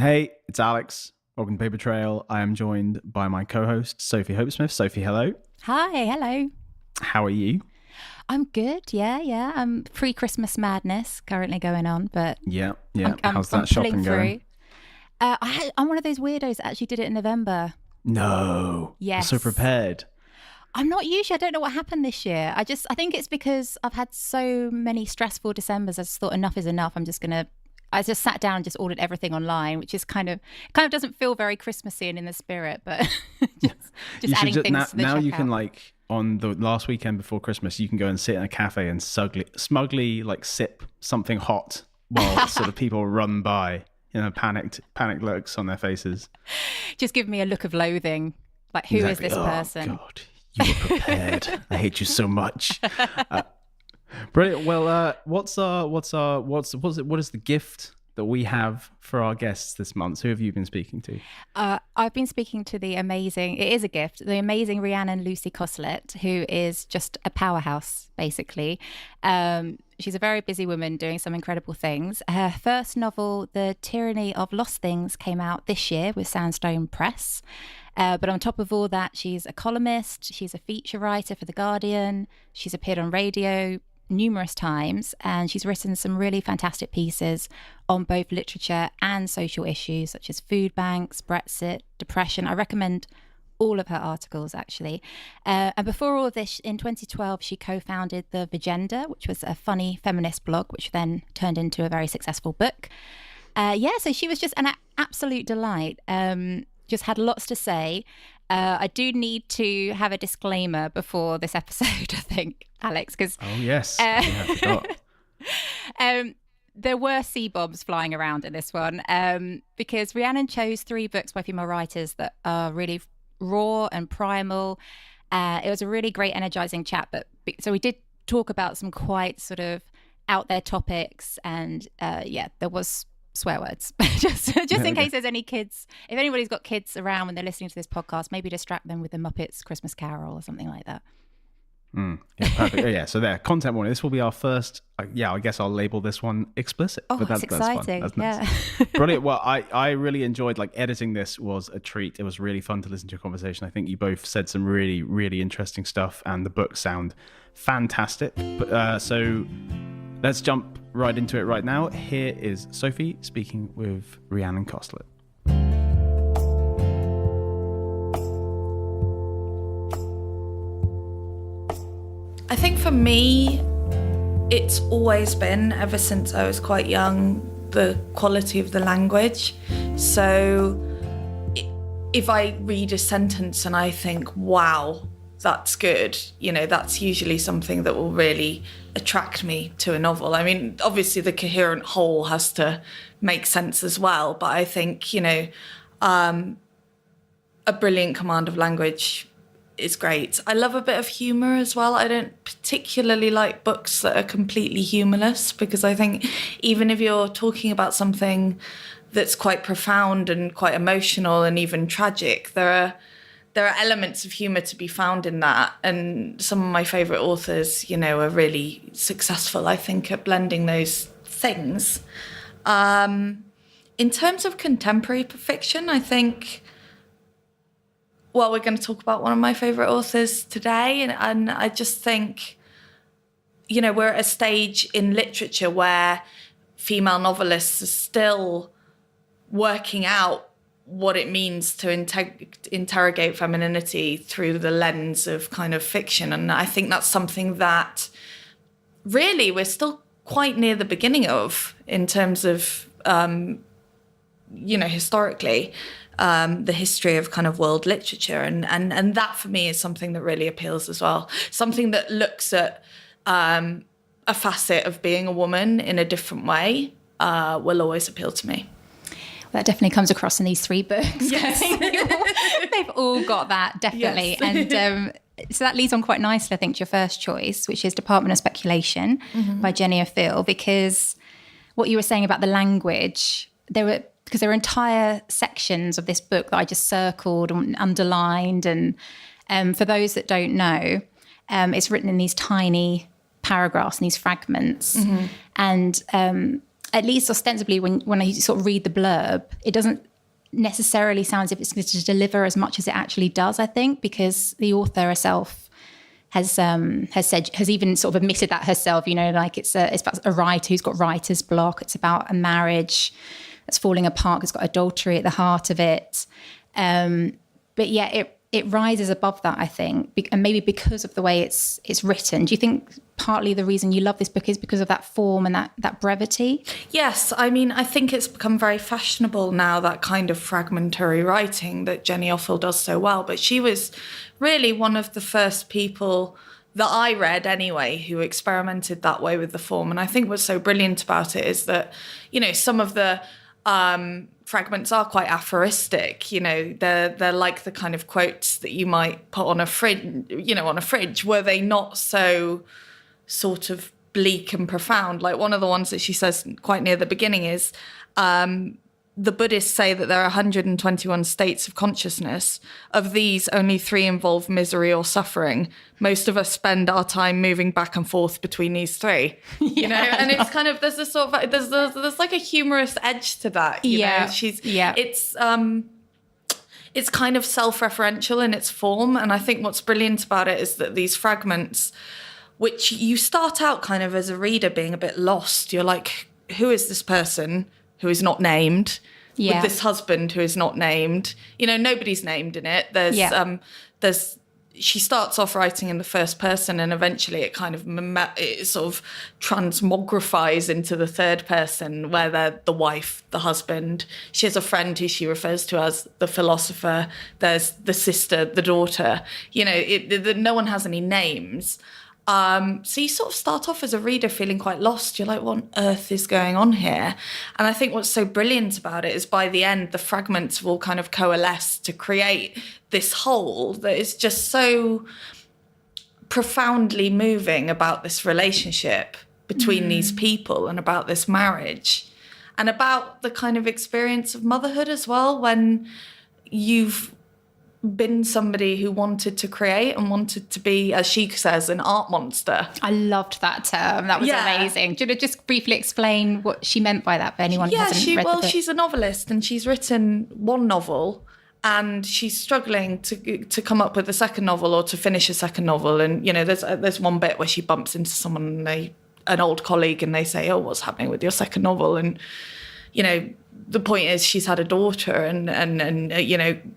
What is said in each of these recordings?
Hey, it's Alex. Welcome to Paper Trail. I am joined by my co-host, Sophie Hopesmith. Sophie, hello. Hi, hello. How are you? I'm good, yeah. Pre-Christmas madness currently going on, but Yeah. How's that shopping going? I'm one of those weirdos that actually did it in November. No. Yes. You're so prepared. I'm not usually. I don't know what happened this year. I think it's because I've had so many stressful Decembers. I just thought enough is enough. I just sat down and just ordered everything online, which is kind of doesn't feel very Christmassy and in the spirit, but just adding things to the now checkout. You can on the last weekend before Christmas, you can go and sit in a cafe and smugly sip something hot while sort of people run by, panicked looks on their faces. Just give me a look of loathing. Like, who is this person? Oh God, you were prepared. I hate you so much. Brilliant. Well, what is the gift that we have for our guests this month? Who have you been speaking to? I've been speaking to the amazing Rhiannon L Cosslett, who is just a powerhouse, basically. She's a very busy woman doing some incredible things. Her first novel, The Tyranny of Lost Things, came out this year with Sandstone Press. But on top of all that, she's a columnist. She's a feature writer for The Guardian. She's appeared on radio numerous times, and she's written some really fantastic pieces on both literature and social issues such as food banks, Brexit, depression. I recommend all of her articles, actually. And before all of this, in 2012, she co-founded the Vagenda, which was a funny feminist blog, which then turned into a very successful book. So she was just an absolute delight. Just had lots to say. I do need to have a disclaimer before this episode, I think, Alex, because... Oh, yes. I forgot. There were C-bombs flying around in this one, because Rhiannon chose 3 books by female writers that are really raw and primal. It was a really great, energizing chat. So we did talk about some quite sort of out there topics, and there was swear words. just in case there's any kids, if anybody's got kids around when they're listening to this podcast, maybe distract them with the Muppets Christmas Carol or something like that. Yeah, perfect. Yeah, so there, content warning. This will be our first, I guess I'll label this one explicit. Oh, that's exciting. That's nice. Yeah. Brilliant. Well, I really enjoyed, editing this was a treat. It was really fun to listen to your conversation. I think you both said some really, really interesting stuff, and the books sound fantastic. So let's jump right into it right now. Here is Sophie speaking with Rhiannon Cosslett. I think for me, it's always been, ever since I was quite young, the quality of the language. So if I read a sentence and I think, wow, that's good, that's usually something that will really attract me to a novel. I mean, obviously the coherent whole has to make sense as well, but I think, a brilliant command of language is great. I love a bit of humour as well. I don't particularly like books that are completely humourless, because I think even if you're talking about something that's quite profound and quite emotional and even tragic, there are elements of humour to be found in that. And some of my favourite authors, are really successful, I think, at blending those things. In terms of contemporary fiction, I think... Well, we're going to talk about one of my favourite authors today, and I just think, we're at a stage in literature where female novelists are still working out what it means to interrogate femininity through the lens of kind of fiction. And I think that's something that really we're still quite near the beginning of, in terms of, historically. The history of kind of world literature. And that for me is something that really appeals as well. Something that looks at a facet of being a woman in a different way will always appeal to me. That definitely comes across in these 3 books. Yes. They've all got that, definitely. Yes. And so that leads on quite nicely, I think, to your first choice, which is Department of Speculation by Jenny O'Feill, because what you were saying about the language, because there were entire sections of this book that I just circled and underlined. And for those that don't know, it's written in these tiny paragraphs and these fragments. And at least ostensibly, when I sort of read the blurb, it doesn't necessarily sound as if it's going to deliver as much as it actually does, I think, because the author herself has even sort of admitted that herself, like it's about a writer who's got writer's block. It's about a marriage that's falling apart. It's got adultery at the heart of it. But yeah, it rises above that, I think, and maybe because of the way it's written. Do you think partly the reason you love this book is because of that form and that brevity? Yes, I mean, I think it's become very fashionable now, that kind of fragmentary writing that Jenny Offill does so well. But she was really one of the first people that I read anyway who experimented that way with the form. And I think what's so brilliant about it is that, some of the fragments are quite aphoristic. They're like the kind of quotes that you might put on a fridge. Were they not so sort of bleak and profound? Like one of the ones that she says quite near the beginning is, the Buddhists say that there are 121 states of consciousness. Of these, only 3 involve misery or suffering. Most of us spend our time moving back and forth between these 3. And it's kind of, there's a sort of, there's like a humorous edge to that. It's kind of self-referential in its form. And I think what's brilliant about it is that these fragments, which you start out kind of as a reader being a bit lost. You're like, who is this person who is not named? With this husband who is not named. Nobody's named in it. She starts off writing in the first person, and eventually it kind of it sort of transmogrifies into the third person, where they're the wife, the husband. She has a friend who she refers to as the philosopher. There's the sister, the daughter. No one has any names. So you sort of start off as a reader feeling quite lost. You're like, what on earth is going on here? And I think what's so brilliant about it is by the end, the fragments will kind of coalesce to create this whole that is just so profoundly moving about this relationship between these people and about this marriage and about the kind of experience of motherhood as well, when you've been somebody who wanted to create and wanted to be, as she says, an art monster. I loved that term. That was amazing. Do you want to just briefly explain what she meant by that for anyone who hasn't read the book? She's a novelist and she's written one novel and she's struggling to come up with a second novel or to finish a second novel. And, there's one bit where she bumps into someone, an old colleague, and they say, oh, what's happening with your second novel? And, the point is she's had a daughter and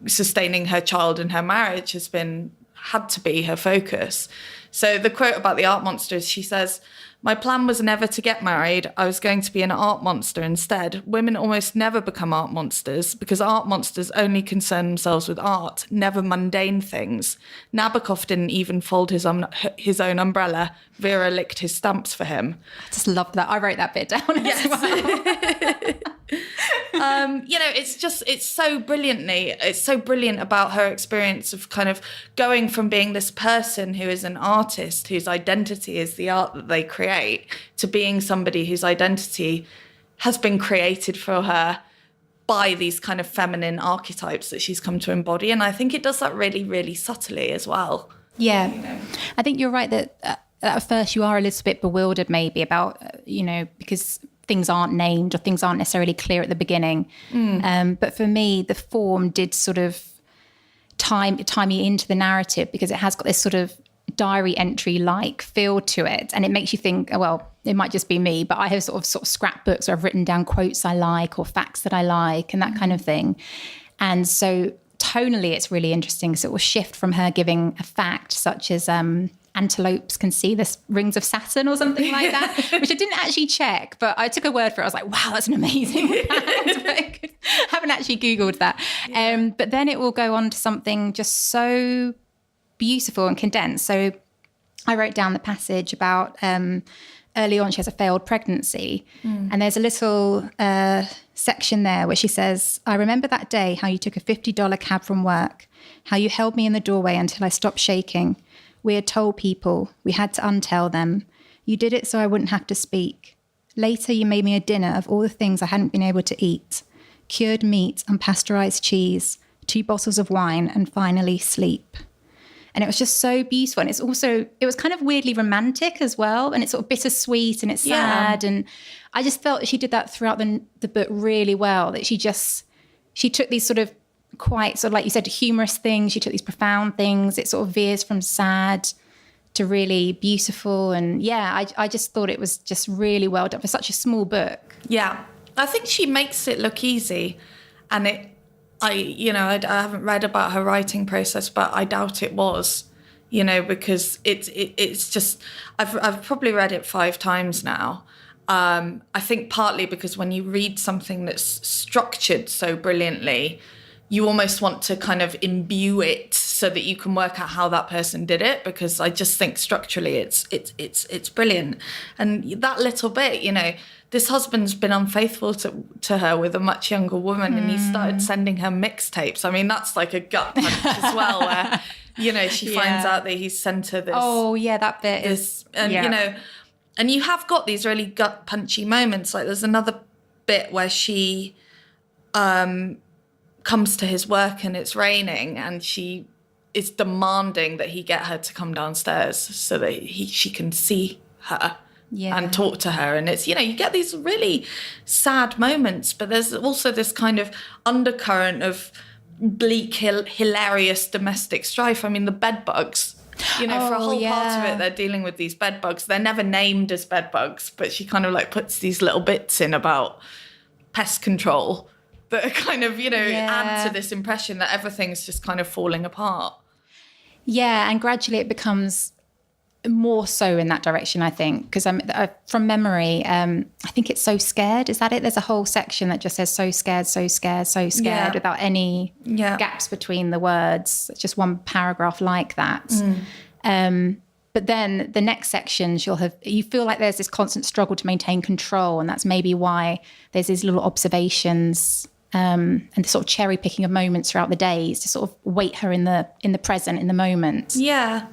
sustaining her child in her marriage had to be her focus. So the quote about the art monster is, she says, "My plan was never to get married. I was going to be an art monster instead. Women almost never become art monsters because art monsters only concern themselves with art, never mundane things. Nabokov didn't even fold his own umbrella. Vera licked his stamps for him." I just loved that. I wrote that bit down as well. It's so brilliant about her experience of kind of going from being this person who is an artist, whose identity is the art that they create, to being somebody whose identity has been created for her by these kind of feminine archetypes that she's come to embody. And I think it does that really, really subtly as well. Yeah. I think you're right that at first you are a little bit bewildered maybe about, because things aren't named or things aren't necessarily clear at the beginning. But for me, the form did sort of tie me into the narrative because it has got this sort of diary entry-like feel to it. And it makes you think, well, it might just be me, but I have sort of scrapbooks where I've written down quotes I like or facts that I like and that kind of thing. And so tonally, it's really interesting. So it will shift from her giving a fact such as antelopes can see the rings of Saturn or something like that, which I didn't actually check, but I took a word for it. I was like, wow, that's an amazing fact. But I haven't actually Googled that. Yeah. But then it will go on to something just so beautiful and condensed. So I wrote down the passage about early on she has a failed pregnancy. And there's a little section there where she says, "I remember that day how you took a $50 cab from work, how you held me in the doorway until I stopped shaking. We had told people, we had to untell them. You did it so I wouldn't have to speak. Later, you made me a dinner of all the things I hadn't been able to eat. Cured meat, unpasteurized cheese, 2 bottles of wine, and finally sleep." And it was just so beautiful. And it was kind of weirdly romantic as well. And it's sort of bittersweet and it's sad. And I just felt that she did that throughout the book really well, that she took these sort of quite sort of, like you said, humorous things. She took these profound things. It sort of veers from sad to really beautiful. And I just thought it was just really well done for such a small book. Yeah. I think she makes it look easy. And I haven't read about her writing process, but I doubt it was, because it's just, I've probably read it 5 times now. I think partly because when you read something that's structured so brilliantly, you almost want to kind of imbue it so that you can work out how that person did it, because I just think structurally it's brilliant. And that little bit, this husband's been unfaithful to her with a much younger woman, and he started sending her mixtapes. I mean, that's like a gut punch as well, where, she finds out that he's sent her this. Oh, yeah, that bit is... And, and you have got these really gut punchy moments. Like there's another bit where she comes to his work and it's raining, and she is demanding that he get her to come downstairs so that she can see her. And talk to her. And it's, you get these really sad moments, but there's also this kind of undercurrent of bleak, hilarious domestic strife. I mean, the bed bugs, for a whole part of it, they're dealing with these bed bugs. They're never named as bed bugs, but she kind of like puts these little bits in about pest control that are kind of, add to this impression that everything's just kind of falling apart. Yeah, and gradually it becomes more so in that direction, I think, because from memory, I think it's So Scared. Is that it? There's a whole section that just says so scared, so scared, so scared, without any gaps between the words. It's just one paragraph like that. But then the next section, you feel like there's this constant struggle to maintain control, and that's maybe why there's these little observations and the sort of cherry picking of moments throughout the days to sort of weight her in the present, in the moment. Yeah.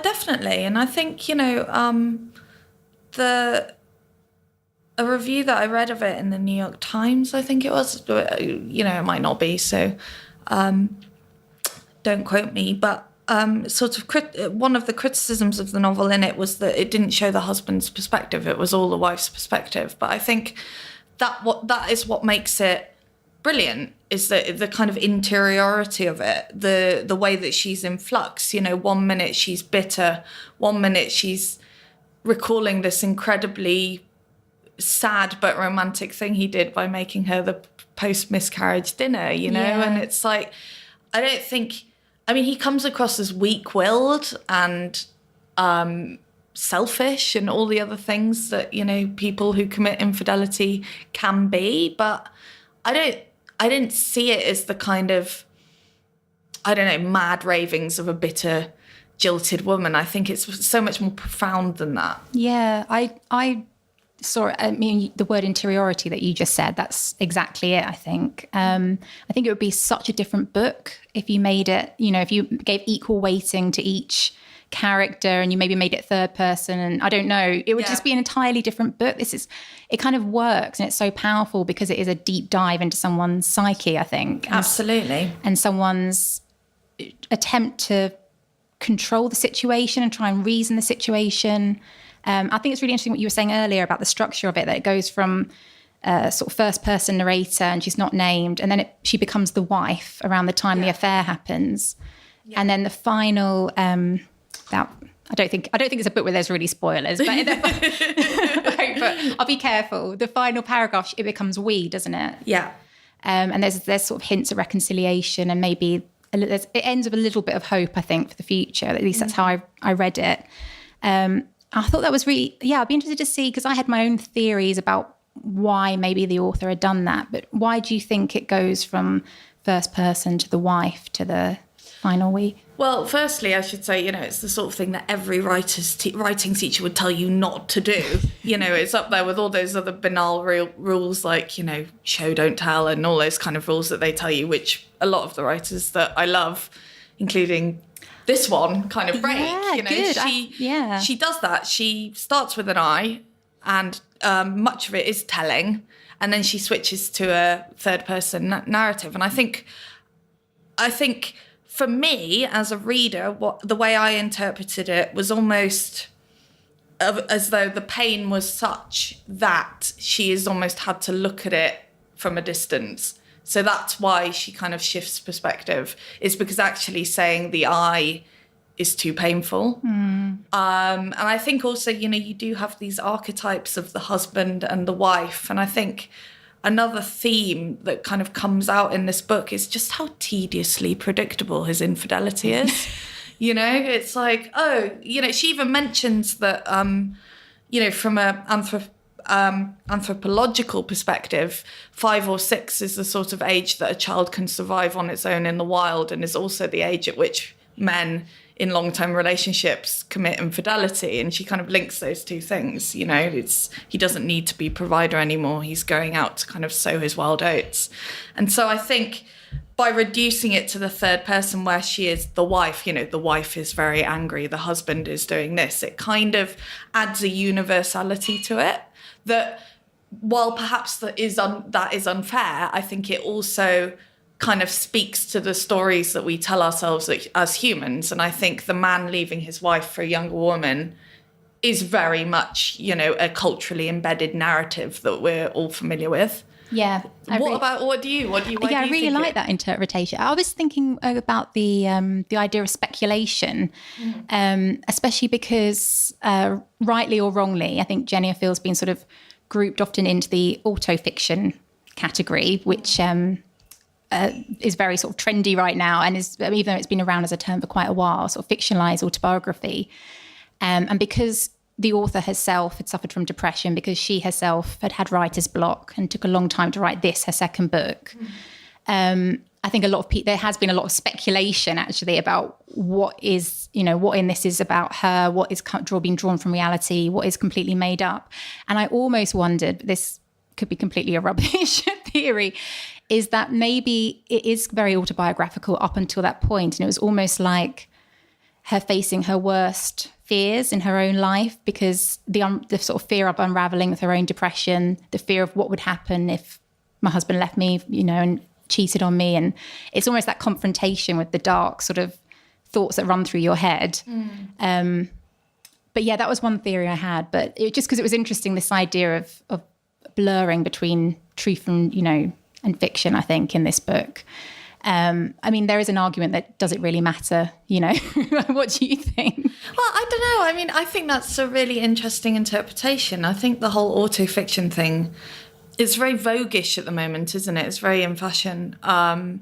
Definitely. And I think, a review that I read of it in the New York Times, I think it was, it might not be, so don't quote me, but sort of one of the criticisms of the novel in it was that it didn't show the husband's perspective. It was all the wife's perspective. But I think that is what makes it brilliant, is the kind of interiority of it, the way that she's in flux. 1 minute she's bitter, 1 minute she's recalling this incredibly sad but romantic thing he did by making her the post-miscarriage dinner, and it's like, he comes across as weak-willed and selfish and all the other things that, people who commit infidelity can be, but I didn't see it as the kind of, mad ravings of a bitter, jilted woman. I think it's so much more profound than that. Yeah, I saw it. I mean, the word interiority that you just said, that's exactly it, I think. I think it would be such a different book if you made it, if you gave equal weighting to each character and you maybe made it third person, and I don't know, it would just be an entirely different book. It kind of works, and it's so powerful because it is a deep dive into someone's psyche, I think. Absolutely. And someone's attempt to control the situation and try and reason the situation. I think it's really interesting what you were saying earlier about the structure of it, that it goes from sort of first person narrator, and she's not named, and then she becomes the wife around the time the affair happens. And then the final I don't think it's a book where there's really spoilers, but, but I'll be careful. The final paragraph, it becomes we, doesn't it? Yeah. And there's sort of hints of reconciliation, and maybe it ends with a little bit of hope, I think, for the future. At least that's how I read it. I thought that was really, I'd be interested to see, because I had my own theories about why maybe the author had done that. But why do you think it goes from first person to the wife to the final we? Well, firstly, I should say, it's the sort of thing that every writing teacher would tell you not to do. It's up there with all those other banal rules like, show, don't tell, and all those kind of rules that they tell you, which a lot of the writers that I love, including this one, kind of break. Good. She does that. She starts with an I, and much of it is telling, and then she switches to a third person narrative. And I think for me as a reader, the way I interpreted it was almost as though the pain was such that she has almost had to look at it from a distance. So that's why she kind of shifts perspective, is because actually saying the I is too painful. And I think also, you do have these archetypes of the husband and the wife. And I think another theme that kind of comes out in this book is just how tediously predictable his infidelity is. It's like, she even mentions that, from a anthropological perspective, 5 or 6 is the sort of age that a child can survive on its own in the wild, and is also the age at which men in long-term relationships commit infidelity. And she kind of links those two things. He doesn't need to be provider anymore. He's going out to kind of sow his wild oats. And so I think by reducing it to the third person where she is the wife, the wife is very angry, the husband is doing this, it kind of adds a universality to it that, while perhaps that is unfair, I think it also kind of speaks to the stories that we tell ourselves as humans. And I think the man leaving his wife for a younger woman is very much, a culturally embedded narrative that we're all familiar with. Yeah. What do you I really like that interpretation. I was thinking about the idea of speculation, especially because rightly or wrongly, I think Jenny Offill's been sort of grouped often into the autofiction category, which is very sort of trendy right now, and even though it's been around as a term for quite a while, sort of fictionalized autobiography. And because the author herself had suffered from depression, because she herself had writer's block and took a long time to write this, her second book, I think there has been a lot of speculation actually about what in this is about her, what is being drawn from reality, what is completely made up. And I almost wondered, this could be completely a rubbish theory, is that maybe it is very autobiographical up until that point. And it was almost like her facing her worst fears in her own life, because the sort of fear of unraveling with her own depression, the fear of what would happen if my husband left me, and cheated on me. And it's almost that confrontation with the dark sort of thoughts that run through your head. But yeah, that was one theory I had. But just because it was interesting, this idea of blurring between truth and, and fiction, I think, in this book. There is an argument that, does it really matter? What do you think? Well, I don't know. I think that's a really interesting interpretation. I think the whole autofiction thing is very voguish at the moment, isn't it? It's very in fashion. But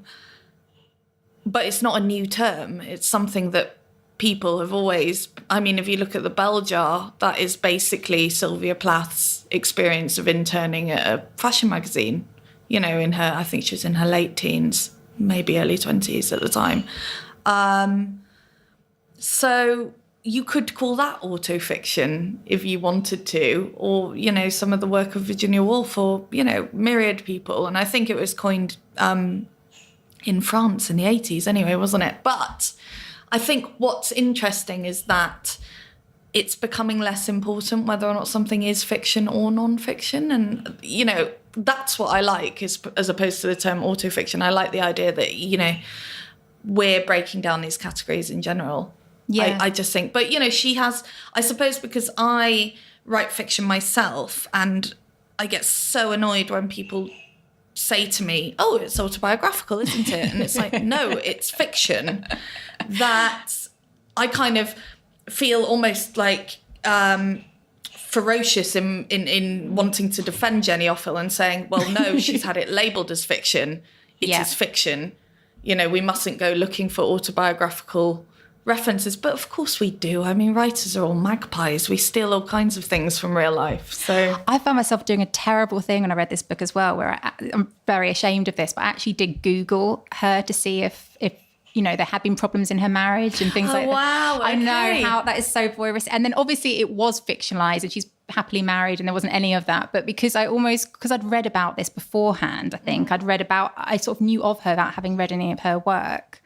it's not a new term. It's something that people have always... if you look at the bell jar, that is basically Sylvia Plath's experience of interning at a fashion magazine. I think she was in her late teens, maybe early 20s at the time. So you could call that autofiction if you wanted to, or, some of the work of Virginia Woolf, or, myriad people. And I think it was coined in France in the 80s anyway, wasn't it? But I think what's interesting is that it's becoming less important whether or not something is fiction or non-fiction. And, that's what I like, as opposed to the term autofiction. I like the idea that, we're breaking down these categories in general. Yeah. I just think, but, she has, I suppose, because I write fiction myself, and I get so annoyed when people say to me, oh, it's autobiographical, isn't it? And it's like, no, it's fiction, that I kind of feel almost like ferocious in wanting to defend Jenny Offill and saying, well, no, she's had it labelled as fiction. It is fiction. We mustn't go looking for autobiographical references. But of course we do. Writers are all magpies. We steal all kinds of things from real life. So I found myself doing a terrible thing when I read this book as well, where I'm very ashamed of this, but I actually did Google her to see if there had been problems in her marriage and things like that. Wow. Okay. I know how that is so voyeuristic. And then obviously it was fictionalized and she's happily married and there wasn't any of that. But because I'd read about this beforehand, I think I sort of knew of her without having read any of her work.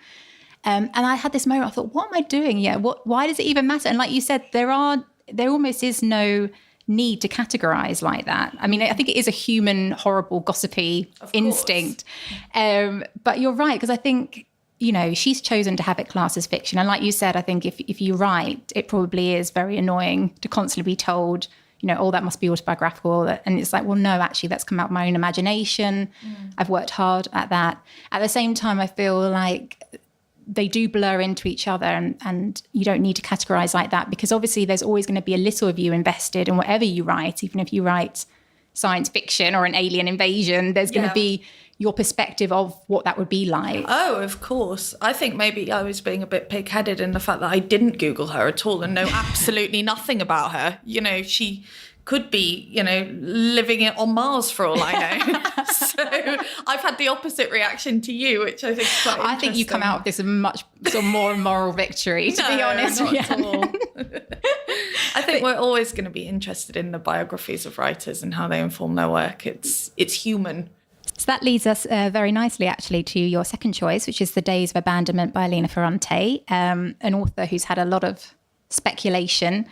And I had this moment, I thought, what am I doing? Yeah. Why does it even matter? And like you said, there almost is no need to categorize like that. I think it is a human, horrible, gossipy instinct. But you're right, because I think, she's chosen to have it classed as fiction. And like you said, I think if you write, it probably is very annoying to constantly be told, that must be autobiographical. And it's like, well, no, actually, that's come out of my own imagination. I've worked hard at that. At the same time, I feel like they do blur into each other, and you don't need to categorize like that, because obviously there's always going to be a little of you invested in whatever you write. Even if you write science fiction or an alien invasion, there's going to be your perspective of what that would be like. Oh, of course. I think maybe I was being a bit pig-headed in the fact that I didn't Google her at all and know absolutely nothing about her. She could be, living it on Mars for all I know. So I've had the opposite reaction to you, which I think is quite interesting. I think you come out of this a much more moral victory, to be honest. Not at all. I think we're always going to be interested in the biographies of writers and how they inform their work. It's human. So that leads us very nicely, actually, to your second choice, which is The Days of Abandonment by Elena Ferrante, an author who's had a lot of speculation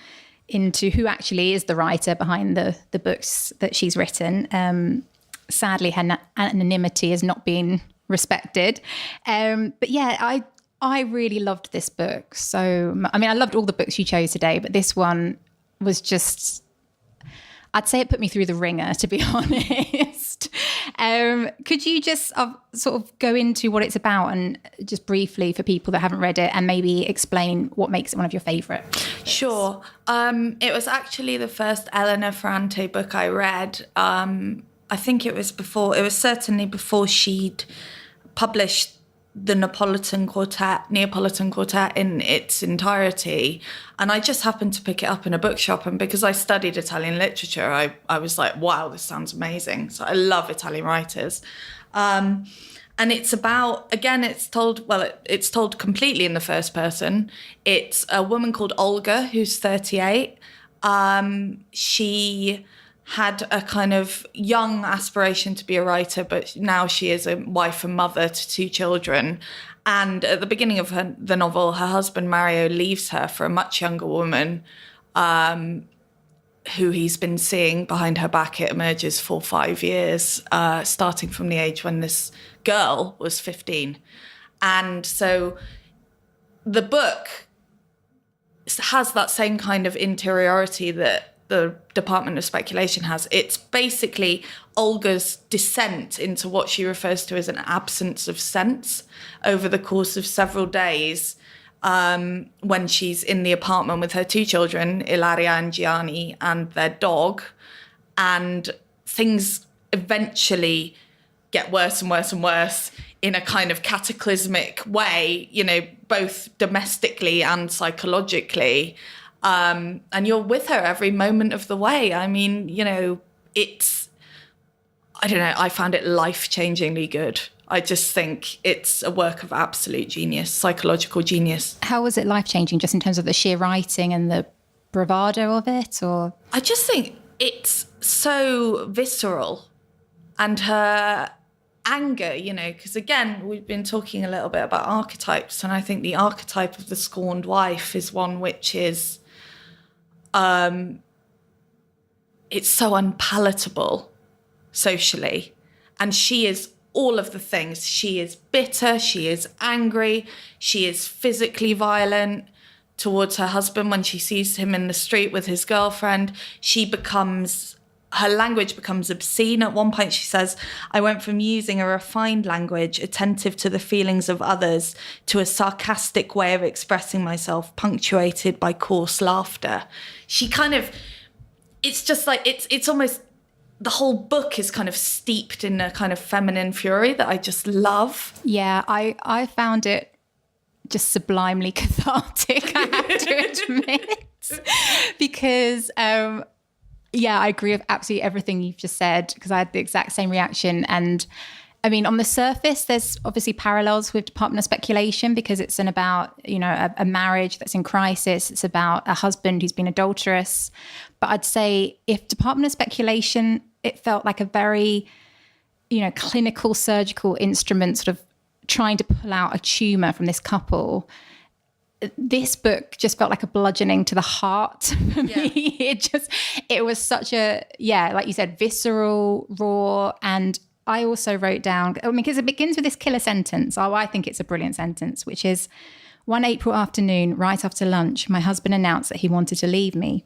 into who actually is the writer behind the books that she's written. Sadly, her anonymity has not been respected. But yeah, I really loved this book. So, I mean, I loved all the books you chose today, but this one was just... I'd say it put me through the ringer, to be honest. Could you just sort of go into what it's about, and just briefly for people that haven't read it, and maybe explain what makes it one of your favourite? Sure. It was actually the first Elena Ferrante book I read. I think it was certainly before she'd published the Neapolitan Quartet in its entirety. And I just happened to pick it up in a bookshop. And because I studied Italian literature, I was like, wow, this sounds amazing. So I love Italian writers. And it's about, again, it's told completely in the first person. It's a woman called Olga, who's 38. She had a kind of young aspiration to be a writer, but now she is a wife and mother to 2 children. And at the beginning of the novel, her husband, Mario, leaves her for a much younger woman who he's been seeing behind her back, it emerges, for 5 years, starting from the age when this girl was 15. And so the book has that same kind of interiority that the Department of Speculation has. It's basically Olga's descent into what she refers to as an absence of sense over the course of several days, when she's in the apartment with her 2 children, Ilaria and Gianni, and their dog. And things eventually get worse and worse and worse in a kind of cataclysmic way, both domestically and psychologically. And you're with her every moment of the way. I mean, I found it life-changingly good. I just think it's a work of absolute genius, psychological genius. How was it life-changing, just in terms of the sheer writing and the bravado of it, or? I just think it's so visceral, and her anger, because again, we've been talking a little bit about archetypes, and I think the archetype of the scorned wife is one which is it's so unpalatable socially. And she is all of the things. She is bitter, she is angry, she is physically violent towards her husband when she sees him in the street with his girlfriend. Her language becomes obscene. At one point she says, I went from using a refined language, attentive to the feelings of others, to a sarcastic way of expressing myself, punctuated by coarse laughter. She kind of, it's just like, it's almost, the whole book is kind of steeped in a kind of feminine fury that I just love. Yeah, I found it just sublimely cathartic, I have to admit. Because, yeah, I agree with absolutely everything you've just said, because I had the exact same reaction. And I mean, on the surface, there's obviously parallels with Department of Speculation, because it's about, a marriage that's in crisis. It's about a husband who's been adulterous. But I'd say if Department of Speculation, it felt like a very, clinical surgical instrument sort of trying to pull out a tumor from this couple. This book just felt like a bludgeoning to the heart for me. It was such a, like you said, visceral, raw, and I also wrote down, because it begins with this killer sentence. Oh, I think it's a brilliant sentence, which is, one April afternoon, right after lunch, my husband announced that he wanted to leave me.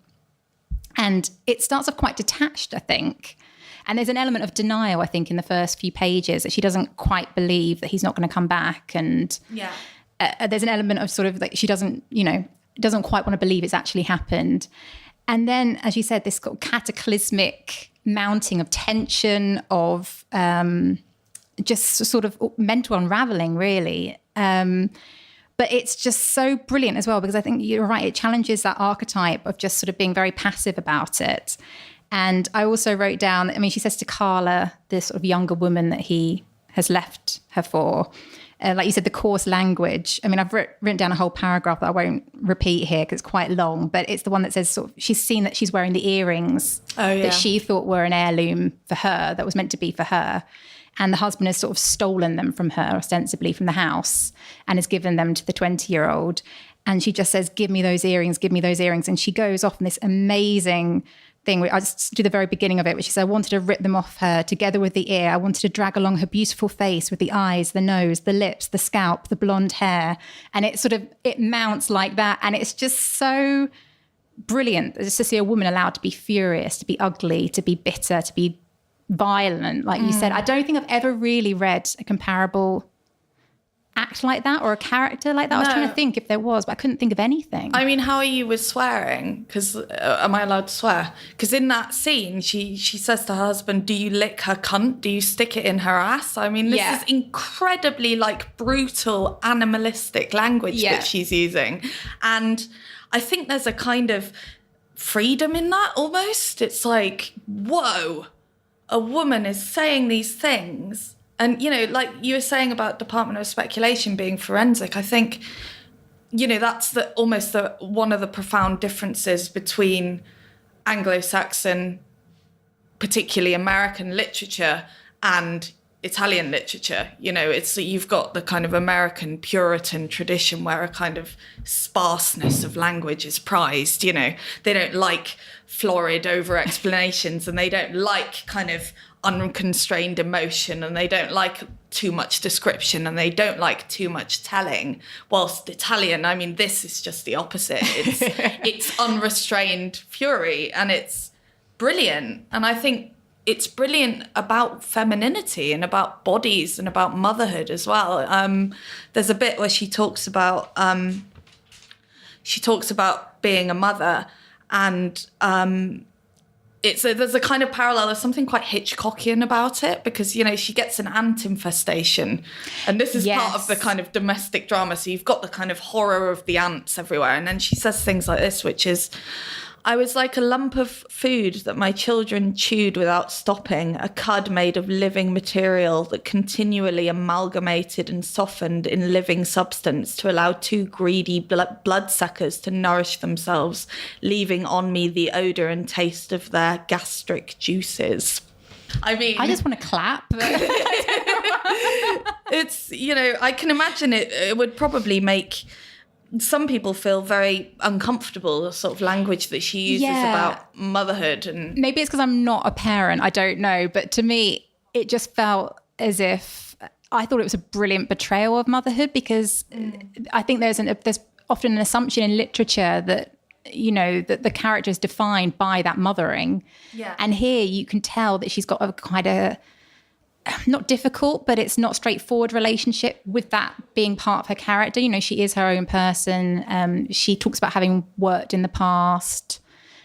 And it starts off quite detached, I think. And there's an element of denial, I think, in the first few pages, that she doesn't quite believe that he's not going to come back. And there's an element of sort of like she doesn't quite want to believe it's actually happened. And then, as you said, this sort of cataclysmic mounting of tension, of just sort of mental unraveling, really. But it's just so brilliant as well, because I think you're right. It challenges that archetype of just sort of being very passive about it. And I also wrote down, she says to Carla, this sort of younger woman that he has left her for, like you said, the coarse language. I've written down a whole paragraph that I won't repeat here because it's quite long, but it's the one that says sort of, she's seen that she's wearing the earrings that she thought were an heirloom for her, that was meant to be for her. And the husband has sort of stolen them from her, ostensibly from the house, and has given them to the 20-year-old. And she just says, give me those earrings, give me those earrings. And she goes off on this amazing thing. I just do the very beginning of it, which is, I wanted to rip them off her together with the ear. I wanted to drag along her beautiful face with the eyes, the nose, the lips, the scalp, the blonde hair. And it mounts like that. And it's just so brilliant just to see a woman allowed to be furious, to be ugly, to be bitter, to be violent, like you said. I don't think I've ever really read a comparable act like that, or a character like that. I was trying to think if there was, but I couldn't think of anything. How are you with swearing? Because am I allowed to swear? Because in that scene, she says to her husband, do you lick her cunt? Do you stick it in her ass? This is incredibly brutal, animalistic language that she's using. And I think there's a kind of freedom in that almost. It's like, whoa, a woman is saying these things. And, like you were saying about Department of Speculation being forensic, I think, that's almost one of the profound differences between Anglo-Saxon, particularly American literature, and Italian literature. It's you've got the kind of American Puritan tradition where a kind of sparseness of language is prized. They don't like florid over explanations, and they don't like kind of unconstrained emotion, and they don't like too much description, and they don't like too much telling. Whilst Italian, this is just the opposite. It's unrestrained fury, and it's brilliant. And I think it's brilliant about femininity and about bodies and about motherhood as well. There's a bit where she talks about being a mother, and there's a kind of parallel. There's something quite Hitchcockian about it, because she gets an ant infestation, and this is part of the kind of domestic drama. So you've got the kind of horror of the ants everywhere, and then she says things like this, which is, I was like a lump of food that my children chewed without stopping, a cud made of living material that continually amalgamated and softened in living substance to allow two greedy bloodsuckers to nourish themselves, leaving on me the odour and taste of their gastric juices. I just want to clap. It's, I can imagine it would probably make some people feel very uncomfortable, the sort of language that she uses about motherhood. And maybe it's because I'm not a parent, I don't know, but to me it just felt as if I thought it was a brilliant portrayal of motherhood, because I think there's often an assumption in literature that that the character is defined by that mothering, and here you can tell that she's got a quite a not difficult, but it's not straightforward relationship with that being part of her character. She is her own person. She talks about having worked in the past.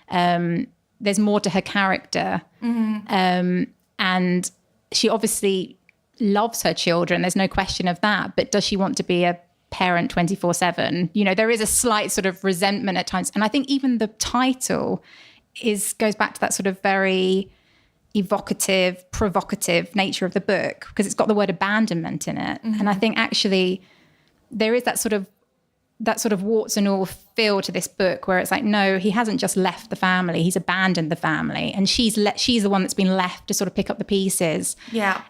There's more to her character. And she obviously loves her children. There's no question of that. But does she want to be a parent 24/7? There is a slight sort of resentment at times. And I think even the title goes back to that sort of very evocative, provocative nature of the book, because it's got the word abandonment in it. And I think actually there is that sort of warts and all feel to this book, where it's like, no, he hasn't just left the family, he's abandoned the family, and she's the one that's been left to sort of pick up the pieces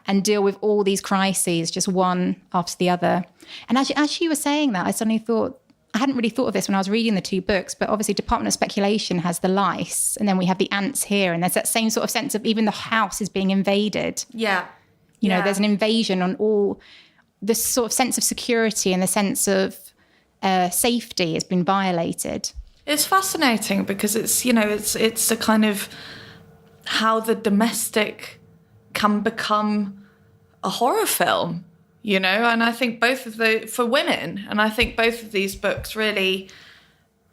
and deal with all these crises, just one after the other. And as she was saying that, I suddenly thought, I hadn't really thought of this when I was reading the two books, but obviously Department of Speculation has the lice, and then we have the ants here, and there's that same sort of sense of even the house is being invaded. You know, there's an invasion on all this sort of sense of security, and the sense of safety has been violated. It's fascinating because it's, you know, it's a kind of how the domestic can become a horror film, you know, and I think for women, and I think both of these books really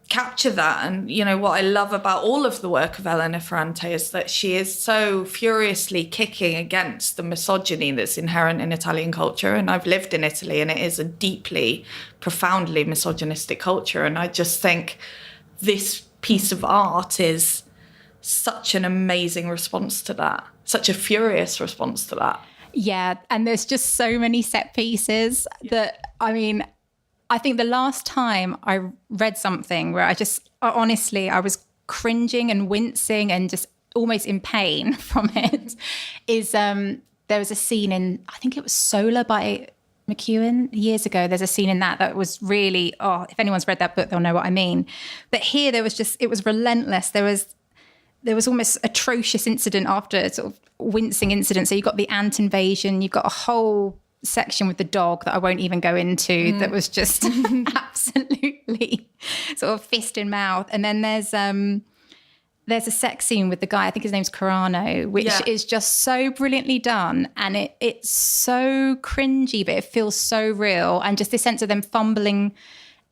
capture that. And, you know, what I love about all of the work of Elena Ferrante is that she is so furiously kicking against the misogyny that's inherent in Italian culture. And I've lived in Italy, and it is a deeply, profoundly misogynistic culture. And I just think this piece of art is such an amazing response to that, such a furious response to that. Yeah, and there's just so many set pieces that, I mean, I think the last time I read something where I was cringing and wincing and just almost in pain from it is there was a scene in, I think it was Solar by McEwan years ago. There's a scene in that was really, if anyone's read that book, they'll know what I mean. But here it was relentless. There was almost atrocious incident after sort of wincing incident. So you've got the ant invasion, you've got a whole section with the dog that I won't even go into that was just absolutely sort of fist in mouth. And then there's a sex scene with the guy, I think his name's Carano, which is just so brilliantly done. And it's so cringy, but it feels so real. And just this sense of them fumbling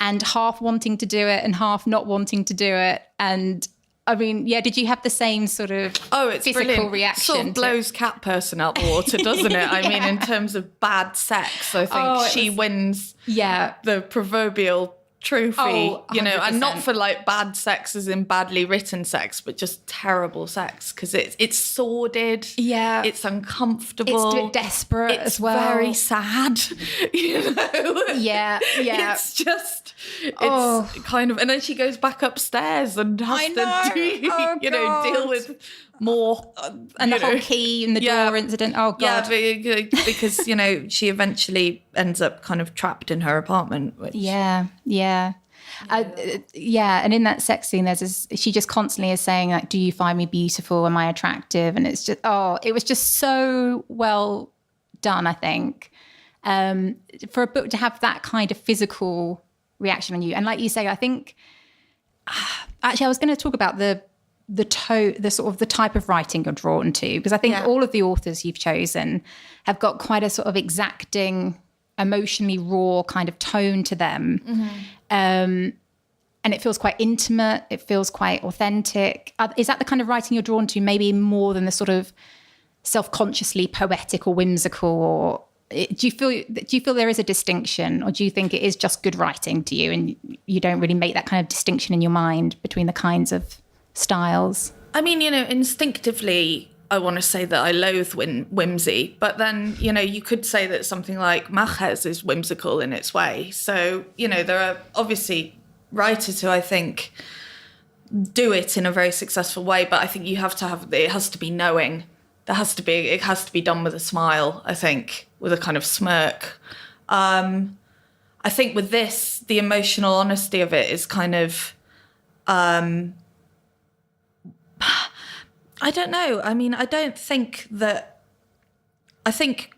and half wanting to do it and half not wanting to do it. And I mean, yeah, did you have the same sort of it's physical brilliant. reaction? Sort of blows cat person out the water, doesn't it? I mean, in terms of bad sex, I think she wins the proverbial trophy, you know, and not for like bad sex as in badly written sex, but just terrible sex, because it's sordid, it's uncomfortable, it's a bit desperate as well, very sad, you know. It's just kind of, and then she goes back upstairs and has to deal with more, and the whole key and the door incident. Oh god, because you know she eventually ends up kind of trapped in her apartment. Which... And in that sex scene, she just constantly is saying like, "Do you find me beautiful? Am I attractive?" And it's just it was just so well done. I think for a book to have that kind of physical reaction on you, and like you say, I think actually I was going to talk about the sort of the type of writing you're drawn to, because I think all of the authors you've chosen have got quite a sort of exacting, emotionally raw kind of tone to them. And it feels quite intimate. It feels quite authentic. Is that the kind of writing you're drawn to, maybe more than the sort of self-consciously poetic or whimsical? Or do you feel there is a distinction, or do you think it is just good writing to you and you don't really make that kind of distinction in your mind between the kinds of styles? I mean, you know, instinctively, I want to say that I loathe whimsy, but then, you know, you could say that something like Maches is whimsical in its way. So, you know, there are obviously writers who I think do it in a very successful way, but I think it has to be knowing. It has to be done with a smile, I think, with a kind of smirk. I think with this, the emotional honesty of it is kind of, I don't know. I mean, I think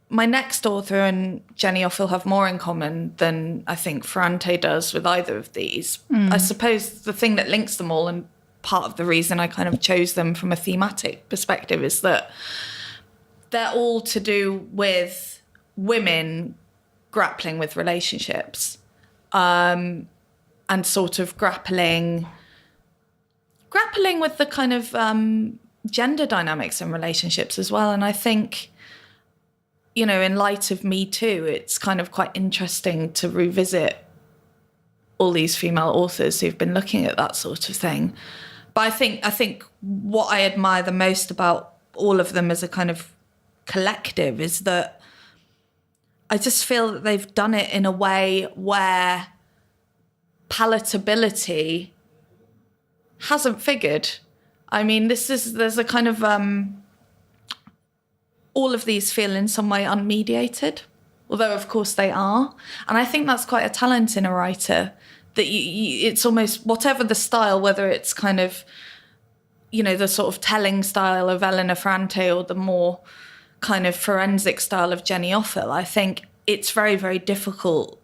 my next author and Jenny Offill have more in common than I think Ferrante does with either of these. I suppose the thing that links them all, and part of the reason I kind of chose them from a thematic perspective, is that they're all to do with women grappling with relationships, and sort of grappling with the kind of gender dynamics in relationships as well. And I think, you know, in light of Me Too, it's kind of quite interesting to revisit all these female authors who've been looking at that sort of thing. But I think what I admire the most about all of them as a kind of collective is that I just feel that they've done it in a way where palatability hasn't figured. I mean, there's a kind of all of these feel in some way unmediated, although of course they are. And I think that's quite a talent in a writer, that it's almost whatever the style, whether it's kind of, you know, the sort of telling style of Elena Ferrante or the more kind of forensic style of Jenny Offill, I think it's very, very difficult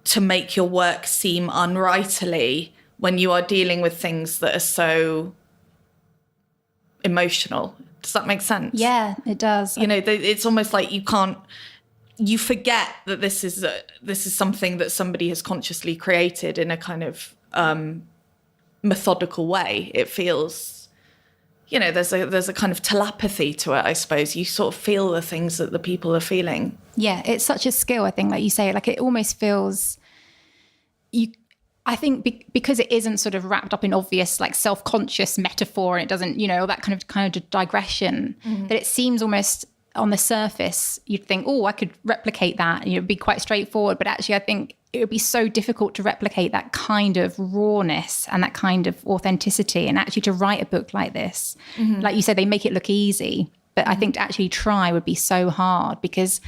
to make your work seem unwriterly when you are dealing with things that are so emotional. Does that make sense? Yeah, it does. You know, it's almost like you forget that this is something that somebody has consciously created in a kind of methodical way. It feels, you know, there's a kind of telepathy to it, I suppose. You sort of feel the things that the people are feeling. Yeah, it's such a skill, I think, like you say, like it almost feels I think because it isn't sort of wrapped up in obvious like self-conscious metaphor, and it doesn't, you know, that kind of digression, that it seems almost on the surface you'd think, oh, I could replicate that, and it'd be quite straightforward. But actually, I think it would be so difficult to replicate that kind of rawness and that kind of authenticity. And actually, to write a book like this, like you said, they make it look easy, but I think to actually try would be so hard, because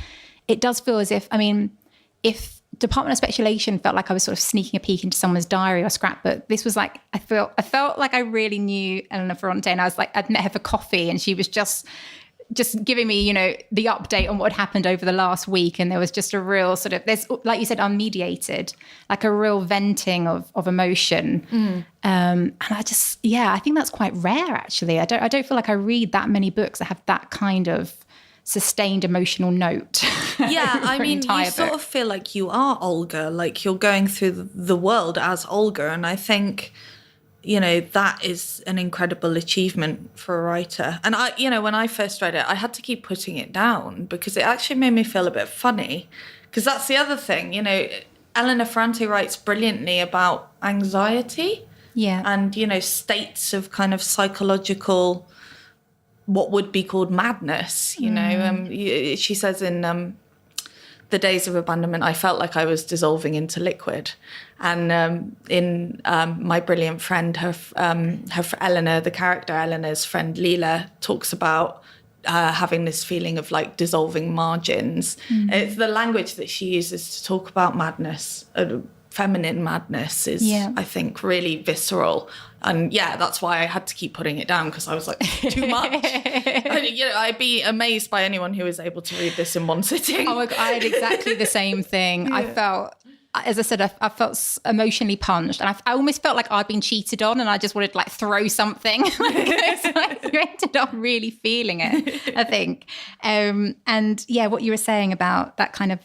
it does feel as if, I mean, if Department of Speculation felt like I was sort of sneaking a peek into someone's diary or scrapbook, this was like, I felt like I really knew Elena Ferrante, and I was like, I'd met her for coffee, and she was just giving me, you know, the update on what had happened over the last week. And there was just a real sort of, there's, like you said, unmediated, like a real venting of emotion. And I just, yeah, I think that's quite rare, actually. I don't feel like I read that many books that have that kind of sustained emotional note. Yeah, I mean, you sort of feel like you are Olga, like you're going through the world as Olga. And I think, you know, that is an incredible achievement for a writer. And I, you know, when I first read it, I had to keep putting it down because it actually made me feel a bit funny. Because that's the other thing, you know, Elena Ferrante writes brilliantly about anxiety. Yeah. And, you know, states of kind of psychological, what would be called madness, you know. She says in The Days of Abandonment, I felt like I was dissolving into liquid. And in My Brilliant Friend, her Eleanor, the character Eleanor's friend Leela, talks about having this feeling of like dissolving margins. It's the language that she uses to talk about madness. Feminine madness is, I think, really visceral. And yeah, that's why I had to keep putting it down, because I was like, too much. You know, I'd be amazed by anyone who was able to read this in one sitting. Oh my God, I had exactly the same thing. Yeah. I felt, as I said, I felt emotionally punched, and I almost felt like I'd been cheated on, and I just wanted to like throw something. Like, you ended up really feeling it, I think. And yeah, what you were saying about that kind of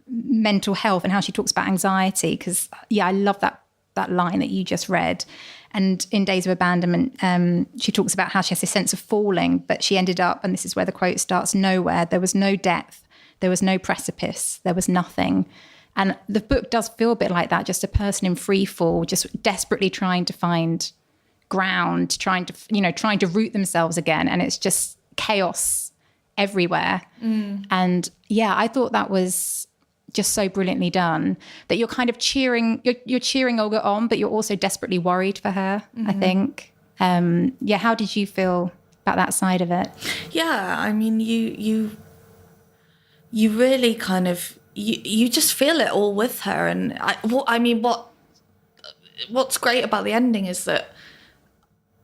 mental health and how she talks about anxiety, because yeah, I love that line that you just read. And in Days of Abandonment, she talks about how she has this sense of falling, but she ended up, and this is where the quote starts, nowhere. There was no depth, there was no precipice, there was nothing. And the book does feel a bit like that, just a person in free fall, just desperately trying to find ground, trying to root themselves again. And it's just chaos everywhere. And yeah, I thought that was just so brilliantly done, that you're kind of cheering Olga on, but you're also desperately worried for her, I think. Yeah, how did you feel about that side of it? Yeah, I mean, you really kind of, you just feel it all with her. And what's great about the ending is that,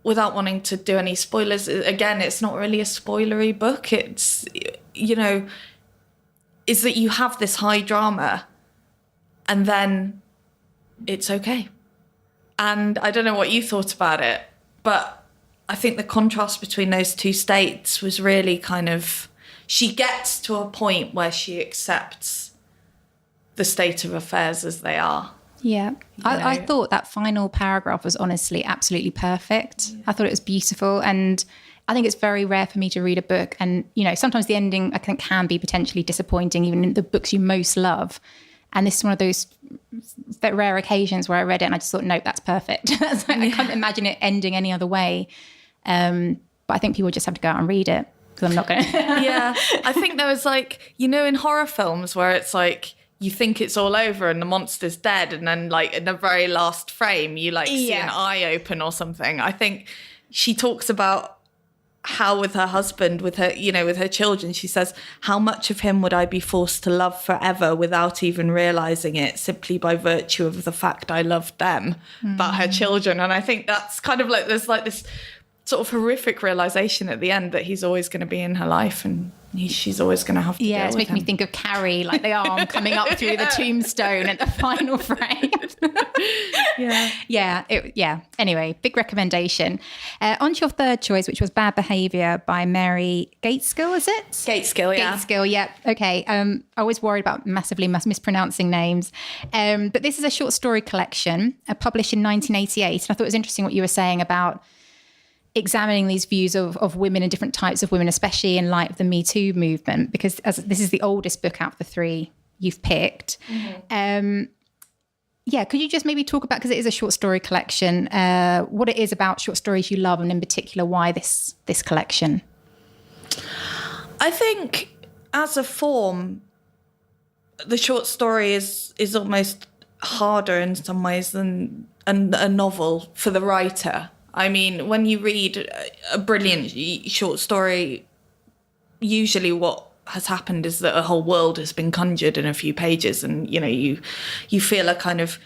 without wanting to do any spoilers, again, it's not really a spoilery book. It's, you know, is that you have this high drama and then it's okay. And I don't know what you thought about it, but I think the contrast between those two states was really kind of, she gets to a point where she accepts the state of affairs as they are. Yeah. I thought that final paragraph was honestly absolutely perfect. Yeah. I thought it was beautiful. And I think it's very rare for me to read a book. And, you know, sometimes the ending I think can be potentially disappointing, even in the books you most love. And this is one of those rare occasions where I read it and I just thought, no, that's perfect. I can't imagine it ending any other way. But I think people just have to go out and read it, because I'm not going to. Yeah. I think there was like, you know, in horror films where it's like, you think it's all over and the monster's dead, and then like in the very last frame you like see an eye open or something. I think she talks about how with her husband, with her, you know, with her children, she says, how much of him would I be forced to love forever without even realizing it, simply by virtue of the fact I loved them, about her children. And I think that's kind of like, there's like this sort of horrific realization at the end that he's always going to be in her life and she's always going to have to deal it's with making me think of Carrie, like the arm coming up through the tombstone at the final frame. Anyway, big recommendation. On to your third choice, which was Bad Behaviour by Mary Gateskill, is it? Gateskill, yeah. Gateskill, yeah. Okay. I was worried about massively mispronouncing names. But this is a short story collection published in 1988. And I thought it was interesting what you were saying about examining these views of women and different types of women, especially in light of the Me Too movement, because as this is the oldest book out of the three you've picked. Mm-hmm. Could you just maybe talk about, because it is a short story collection, what it is about short stories you love, and in particular why this collection? I think as a form, the short story is almost harder in some ways than a novel for the writer. I mean, when you read a brilliant short story, usually what has happened is that a whole world has been conjured in a few pages, and you feel a kind of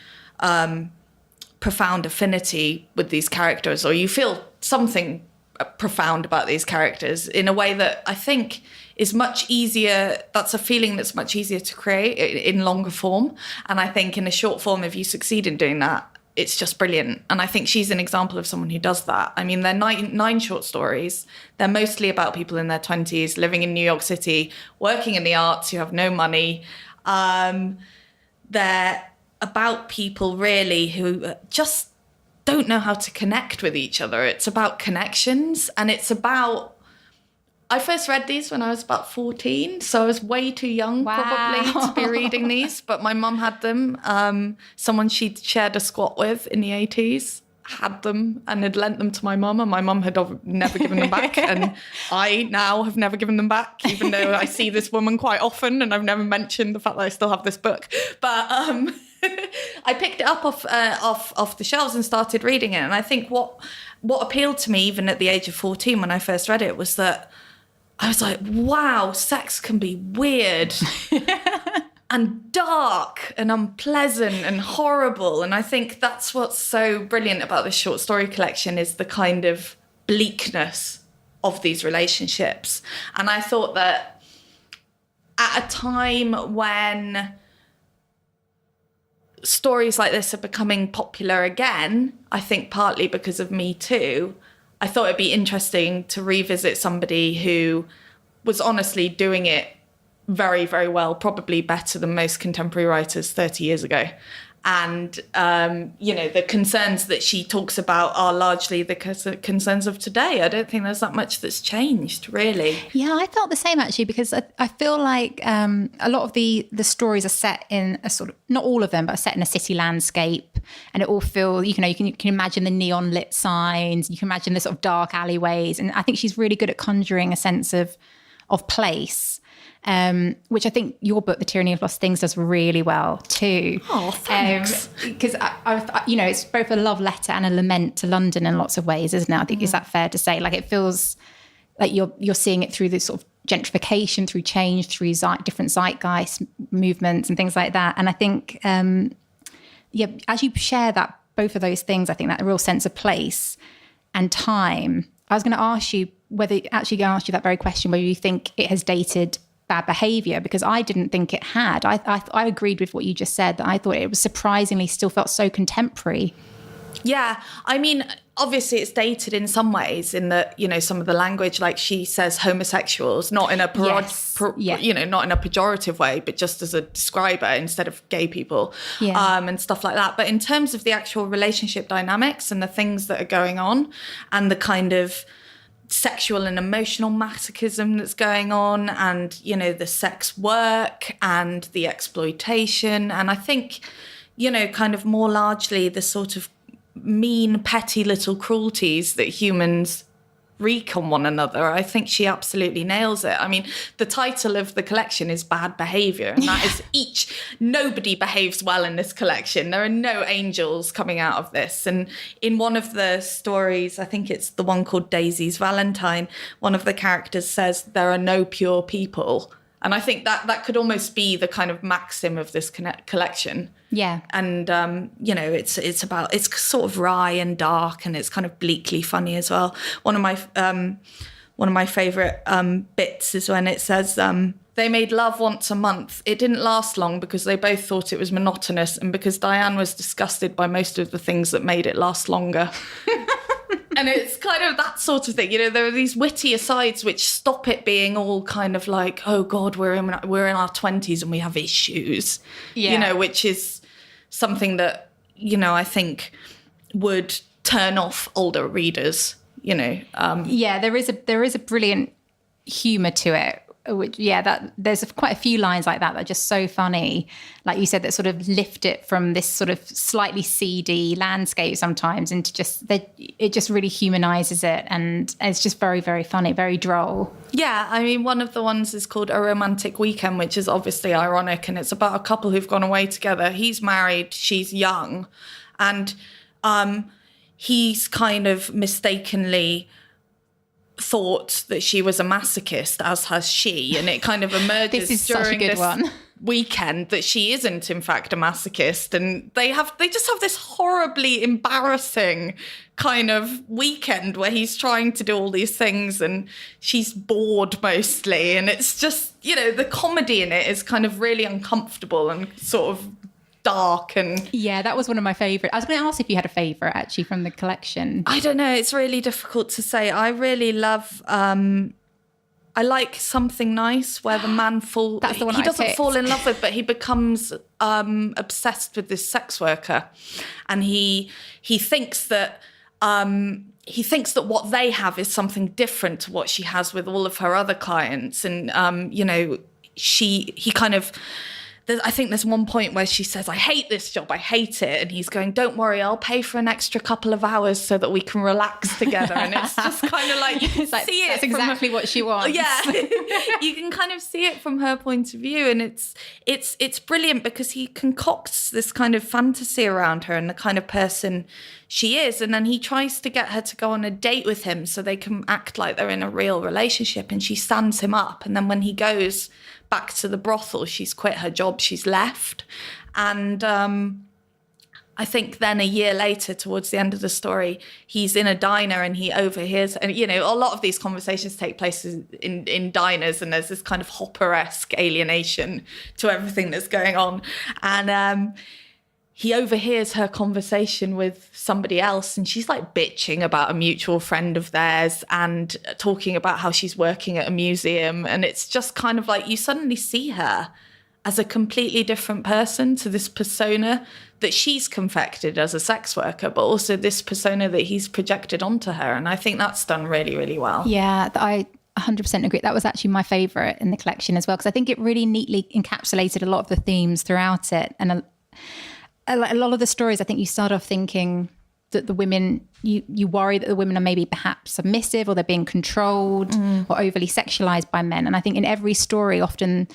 profound affinity with these characters, or you feel something profound about these characters in a way that I think is much easier. That's a feeling that's much easier to create in longer form, and I think in a short form, if you succeed in doing that, it's just brilliant. And I think she's an example of someone who does that. I mean, they're nine short stories. They're mostly about people in their 20s, living in New York City, working in the arts, who have no money. They're about people really who just don't know how to connect with each other. It's about connections, and it's about... I first read these when I was about 14, so I was way too young probably to be reading these, but my mum had them. Someone she'd shared a squat with in the 80s had them and had lent them to my mum, and my mum had never given them back, and I now have never given them back, even though I see this woman quite often, and I've never mentioned the fact that I still have this book. But I picked it up off the shelves and started reading it, and I think what appealed to me even at the age of 14 when I first read it was that I was like, wow, sex can be weird and dark and unpleasant and horrible. And I think that's what's so brilliant about this short story collection, is the kind of bleakness of these relationships. And I thought that at a time when stories like this are becoming popular again, I think partly because of Me Too, I thought it'd be interesting to revisit somebody who was honestly doing it very, very well, probably better than most contemporary writers 30 years ago. And, the concerns that she talks about are largely the concerns of today. I don't think there's that much that's changed, really. Yeah, I felt the same, actually, because I feel like a lot of the stories are set in a sort of, not all of them, but are set in a city landscape. And it all feels, you can imagine the neon lit signs, you can imagine the sort of dark alleyways. And I think she's really good at conjuring a sense of place. Which I think your book, The Tyranny of Lost Things, does really well too. Oh, thanks. Because it's both a love letter and a lament to London in lots of ways, isn't it? I think is that fair to say? Like, it feels like you're seeing it through this sort of gentrification, through change, through different zeitgeist movements and things like that. And I think, as you share that, both of those things, I think that a real sense of place and time. I was going to ask you that very question, whether you think it has dated Bad Behaviour, because I didn't think it had. I agreed with what you just said, that I thought it was surprisingly still felt so contemporary. Yeah, I mean, obviously it's dated in some ways, in that, some of the language, like she says homosexuals, not in a not in a pejorative way, but just as a describer instead of gay people, and stuff like that. But in terms of the actual relationship dynamics and the things that are going on, and the kind of sexual and emotional masochism that's going on, and the sex work and the exploitation, and I think kind of more largely the sort of mean, petty little cruelties that humans wreak on one another, I think she absolutely nails it. I mean, the title of the collection is Bad Behaviour, and that is nobody behaves well in this collection. There are no angels coming out of this. And in one of the stories, I think it's the one called Daisy's Valentine, one of the characters says there are no pure people. And I think that could almost be the kind of maxim of this collection. Yeah. And, it's sort of wry and dark, and it's kind of bleakly funny as well. One of my favourite bits is when it says, they made love once a month. It didn't last long because they both thought it was monotonous, and because Diane was disgusted by most of the things that made it last longer. And it's kind of that sort of thing. There are these witty asides which stop it being all kind of like, oh God, we're in our 20s and we have issues. Yeah. Which is something that, I think would turn off older readers, Yeah, there is a brilliant humour to it. Which, that there's quite a few lines like that are just so funny, like you said, that sort of lift it from this sort of slightly seedy landscape sometimes into it just really humanizes it, and it's just very, very funny, very droll. Yeah, I mean, one of the ones is called A Romantic Weekend, which is obviously ironic, and it's about a couple who've gone away together. He's married, she's young, and he's kind of mistakenly thought that she was a masochist, as has she, and it kind of emerges this is during such a good this one. weekend that she isn't in fact a masochist, and they just have this horribly embarrassing kind of weekend where he's trying to do all these things and she's bored mostly, and it's just, the comedy in it is kind of really uncomfortable and sort of dark. And yeah, that was one of my favourite. I was going to ask if you had a favourite actually from the collection. I don't know, it's really difficult to say. I really love I like Something Nice, where the man That's the one he I doesn't picked. fall in love with, but he becomes obsessed with this sex worker, and he thinks that what they have is something different to what she has with all of her other clients, and he kind of. I think there's one point where she says, I hate this job, I hate it. And he's going, don't worry, I'll pay for an extra couple of hours so that we can relax together. And it's just kind of like, you can see it. That's exactly what she wants. Yeah, you can kind of see it from her point of view. And it's brilliant because he concocts this kind of fantasy around her and the kind of person she is. And then he tries to get her to go on a date with him so they can act like they're in a real relationship. And she stands him up. And then when he goes back to the brothel, she's quit her job, she's left. And I think then a year later, towards the end of the story, he's in a diner and he overhears, and a lot of these conversations take place in diners, and there's this kind of Hopper-esque alienation to everything that's going on. And he overhears her conversation with somebody else, and she's like bitching about a mutual friend of theirs and talking about how she's working at a museum. And it's just kind of like you suddenly see her as a completely different person to this persona that she's confected as a sex worker, but also this persona that he's projected onto her. And I think that's done really, really well. Yeah, I 100% agree. That was actually my favourite in the collection as well, because I think it really neatly encapsulated a lot of the themes throughout it. And a lot of the stories, I think you start off thinking that the women, you worry that the women are maybe perhaps submissive, or they're being controlled or overly sexualized by men. And I think in every story, often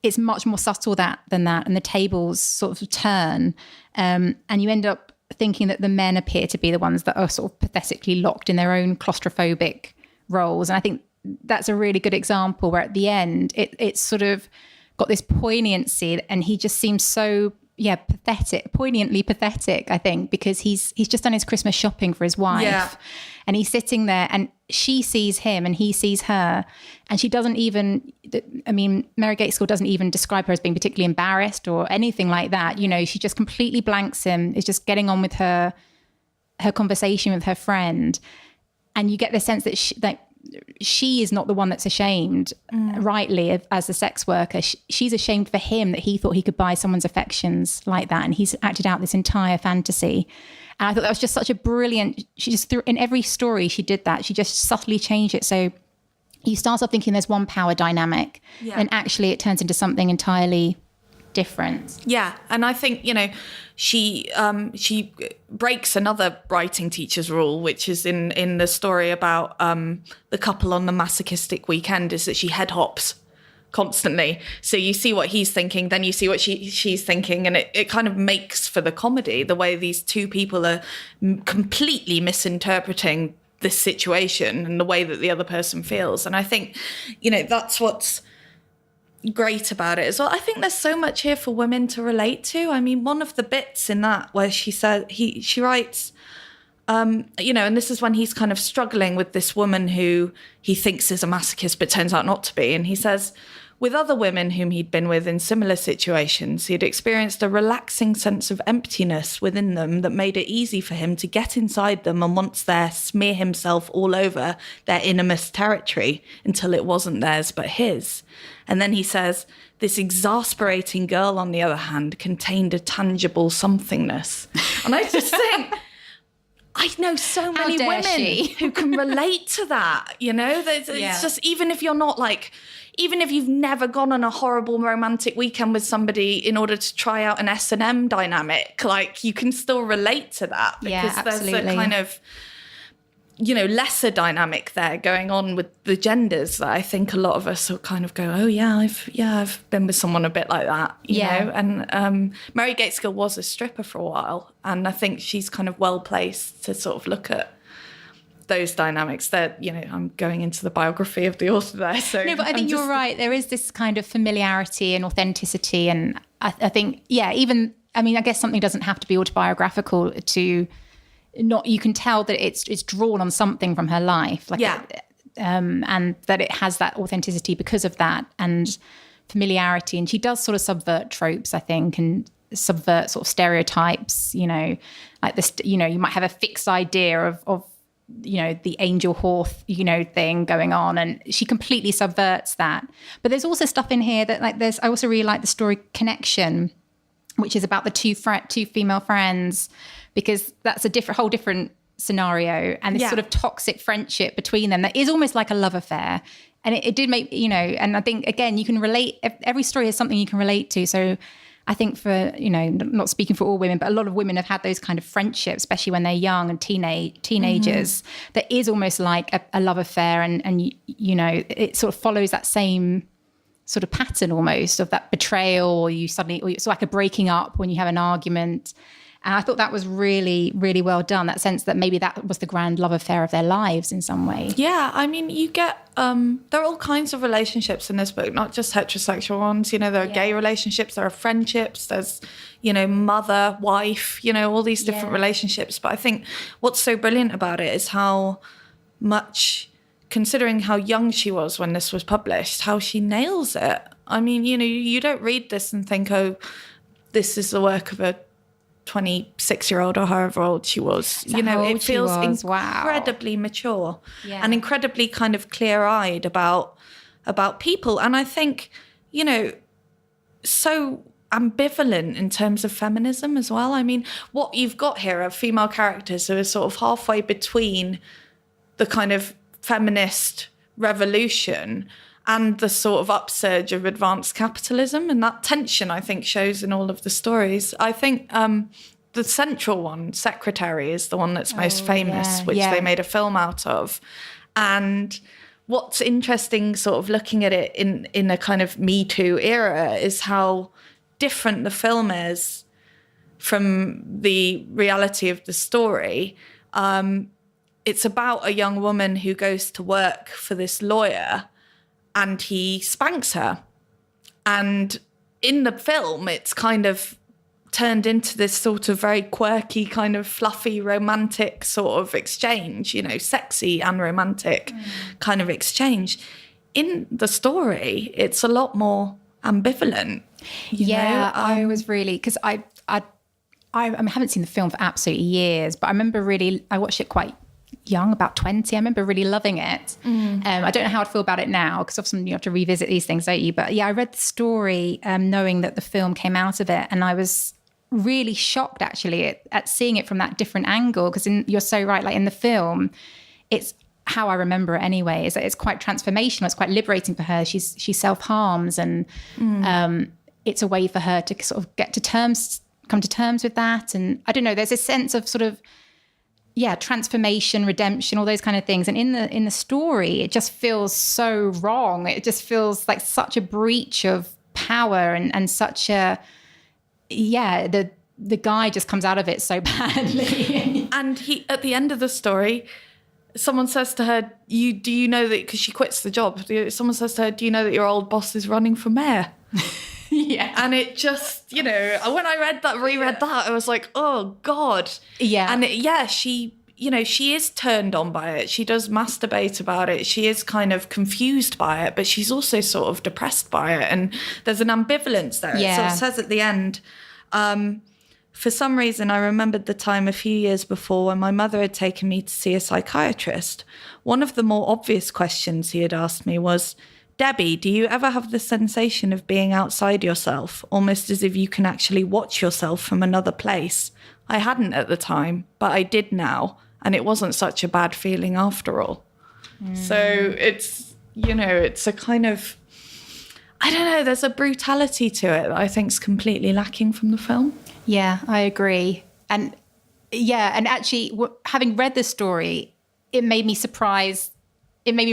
it's much more subtle than that. And the tables sort of turn. And you end up thinking that the men appear to be the ones that are sort of pathetically locked in their own claustrophobic roles. And I think that's a really good example where at the end, it's sort of got this poignancy, and he just seems so poignantly pathetic, I think, because he's just done his Christmas shopping for his wife, and he's sitting there, and she sees him and he sees her, and she doesn't even, Mary Gaitskell doesn't even describe her as being particularly embarrassed or anything like that. She just completely blanks him, is just getting on with her conversation with her friend, and you get the sense that she is not the one that's ashamed, rightly, as a sex worker. She's ashamed for him that he thought he could buy someone's affections like that, and he's acted out this entire fantasy. And I thought that was just such a brilliant, she just threw, in every story she did that, she just subtly changed it. So you start off thinking there's one power dynamic, and actually it turns into something entirely different. Yeah, and I think, she breaks another writing teacher's rule, which is in the story about the couple on the masochistic weekend, is that she head hops constantly. So you see what he's thinking, then you see what she's thinking, and it kind of makes for the comedy, the way these two people are completely misinterpreting this situation and the way that the other person feels. And I think, that's what's great about it as well. I think there's so much here for women to relate to. I mean, one of the bits in that where she said, she writes, you know, and this is when he's kind of struggling with this woman who he thinks is a masochist, but turns out not to be. And he says, with other women whom he'd been with in similar situations, he'd experienced a relaxing sense of emptiness within them that made it easy for him to get inside them and once there, smear himself all over their innermost territory until it wasn't theirs but his. And then he says, this exasperating girl, on the other hand, contained a tangible somethingness. And I just think, I know so many women who can relate to that, you know? It's just, even if you're not like, even if you've never gone on a horrible romantic weekend with somebody in order to try out an S&M dynamic, like you can still relate to that because there's a kind of, you know, lesser dynamic there going on with the genders that I think a lot of us will kind of go, oh yeah, I've been with someone a bit like that, you know. And Mary Gateskill was a stripper for a while, and I think she's kind of well placed to sort of look at those dynamics. That, you know, I'm going into the biography of the author there. So no, but I think you're right. There is this kind of familiarity and authenticity, and I think, even, I mean, I guess something doesn't have to be autobiographical to. Not, you can tell that it's drawn on something from her life, like and that it has that authenticity because of that and familiarity. And she does sort of subvert tropes, I think, and subvert sort of stereotypes. You know, like this. You know, you might have a fixed idea of you know, the angel Horth, you know, thing going on, and she completely subverts that. But there's also stuff in here that, like, I also really like the story Connection, which is about the two female friends, because that's a whole different scenario, and this sort of toxic friendship between them that is almost like a love affair. And it did make, you know, and I think, again, you can relate, every story has something you can relate to. So I think for, you know, not speaking for all women, but a lot of women have had those kind of friendships, especially when they're young and teenagers, that is almost like a love affair. And you know, it sort of follows that same sort of pattern almost of that betrayal, or it's like a breaking up when you have an argument. And I thought that was really, really well done, that sense that maybe that was the grand love affair of their lives in some way. Yeah, I mean, you get, there are all kinds of relationships in this book, not just heterosexual ones. You know, there are gay relationships, there are friendships, there's, you know, mother, wife, you know, all these different relationships. But I think what's so brilliant about it is how much, considering how young she was when this was published, how she nails it. I mean, you know, you don't read this and think, oh, this is the work of a 26-year-old or however old she was. You know, it feels incredibly mature and incredibly kind of clear-eyed about people. And I think, you know, so ambivalent in terms of feminism as well. I mean, what you've got here are female characters who are sort of halfway between the kind of feminist revolution and the sort of upsurge of advanced capitalism. And that tension, I think, shows in all of the stories. I think the central one, Secretary, is the one that's most famous, which they made a film out of. And what's interesting, sort of looking at it in a kind of Me Too era, is how different the film is from the reality of the story. It's about a young woman who goes to work for this lawyer, and he spanks her. And in the film, it's kind of turned into this sort of very quirky, kind of fluffy, romantic sort of exchange, you know, sexy and romantic kind of exchange. In the story, it's a lot more ambivalent. You know? I was really, because I haven't seen the film for absolutely years, but I remember I watched it quite young, about 20. I remember really loving it. I don't know how I'd feel about it now, because often you have to revisit these things, don't you? But yeah, I read the story knowing that the film came out of it, and I was really shocked actually at seeing it from that different angle, because you're so right, like in the film, it's how I remember it anyway, is that it's quite transformational, it's quite liberating for her. She self-harms, and it's a way for her to sort of come to terms with that. And I don't know, there's a sense of sort of transformation, redemption, all those kind of things. And in the story, it just feels so wrong. It just feels like such a breach of power, and such a, the guy just comes out of it so badly. And he, at the end of the story, someone says to her, do you know that, because she quits the job, someone says to her, do you know that your old boss is running for mayor? Yeah. And it just, when I reread that, I was like, oh God. Yeah. And she is turned on by it. She does masturbate about it. She is kind of confused by it, but she's also sort of depressed by it. And there's an ambivalence there. Yeah. So it says at the end, for some reason, I remembered the time a few years before when my mother had taken me to see a psychiatrist. One of the more obvious questions he had asked me was, Debbie, do you ever have the sensation of being outside yourself, almost as if you can actually watch yourself from another place? I hadn't at the time, but I did now, and it wasn't such a bad feeling after all. So it's, it's a kind of, I don't know, there's a brutality to it that I think is completely lacking from the film. Yeah, I agree. And actually, having read the story, it made me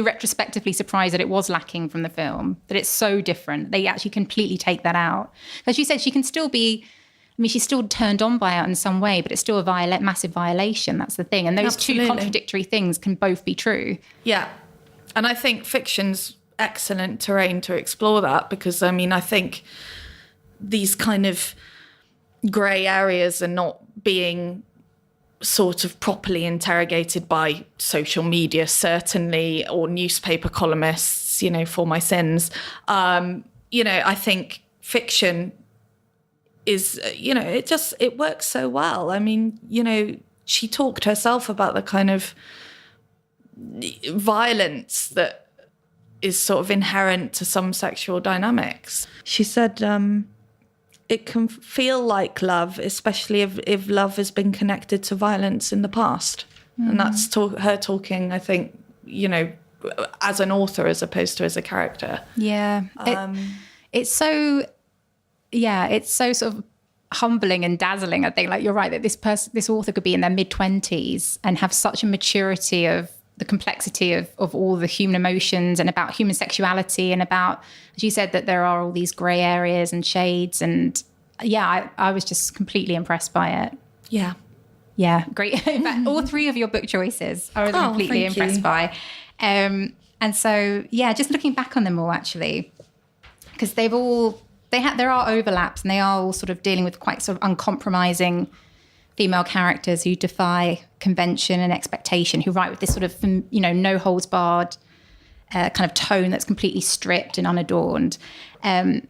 retrospectively surprised that it was lacking from the film, that it's so different. They actually completely take that out. As you said, she can still be, she's still turned on by it in some way, but it's still a massive violation. That's the thing. And those Absolutely. two contradictory things can both be true. Yeah. And I think fiction's excellent terrain to explore that, because, I think these kind of grey areas are not being sort of properly interrogated by social media, certainly, or newspaper columnists, for my sins. I think fiction is, it works so well. She talked herself about the kind of violence that is sort of inherent to some sexual dynamics. She said, it can feel like love, especially if love has been connected to violence in the past. And that's her talking, I think, as an author as opposed to as a character. Yeah. It's so sort of humbling and dazzling, I think. Like, you're right, that this author could be in their mid-20s and have such a maturity of the complexity of all the human emotions and about human sexuality, and about, as you said, that there are all these grey areas and shades. And I was just completely impressed by it. Yeah. Yeah, great. In fact, all three of your book choices I was completely impressed by. And so, just looking back on them all, actually, because there are overlaps, and they are all sort of dealing with quite sort of uncompromising female characters who defy convention and expectation, who write with this sort of, no holds barred kind of tone that's completely stripped and unadorned. And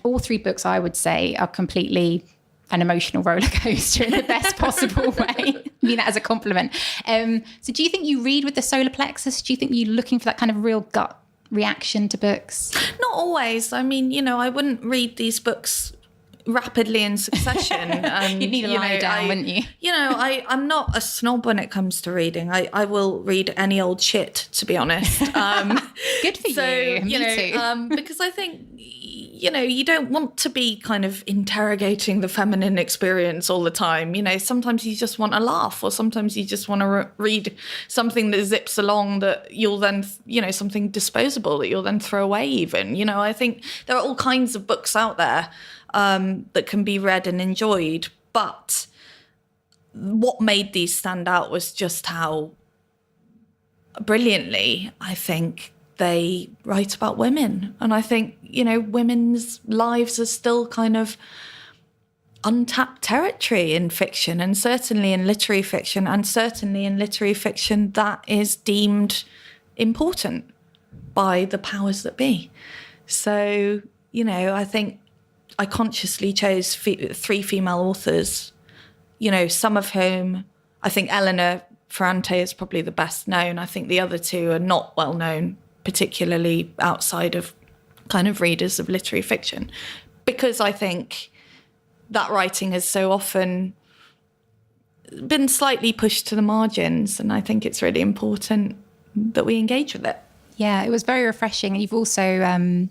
all three books, I would say, are completely an emotional roller coaster in the best possible way. I mean that as a compliment. So do you think you read with the solar plexus? Do you think you're looking for that kind of real gut reaction to books? Not always. I wouldn't read these books rapidly in successsion. You'd need to lie down, wouldn't you? I'm not a snob when it comes to reading. I will read any old shit, to be honest. Good for you. Me too. Because I think, you don't want to be kind of interrogating the feminine experience all the time. Sometimes you just want a laugh, or sometimes you just want to read something that zips along that you'll then, something disposable that you'll then throw away even. I think there are all kinds of books out there that can be read and enjoyed. But what made these stand out was just how brilliantly, I think, they write about women. And I think, women's lives are still kind of untapped territory in fiction, and certainly in literary fiction, that is deemed important by the powers that be. So, I think I consciously chose three female authors, some of whom, I think Eleanor Ferrante is probably the best known. I think the other two are not well known, particularly outside of kind of readers of literary fiction, because I think that writing has so often been slightly pushed to the margins, and I think it's really important that we engage with it. Yeah, it was very refreshing. You've also...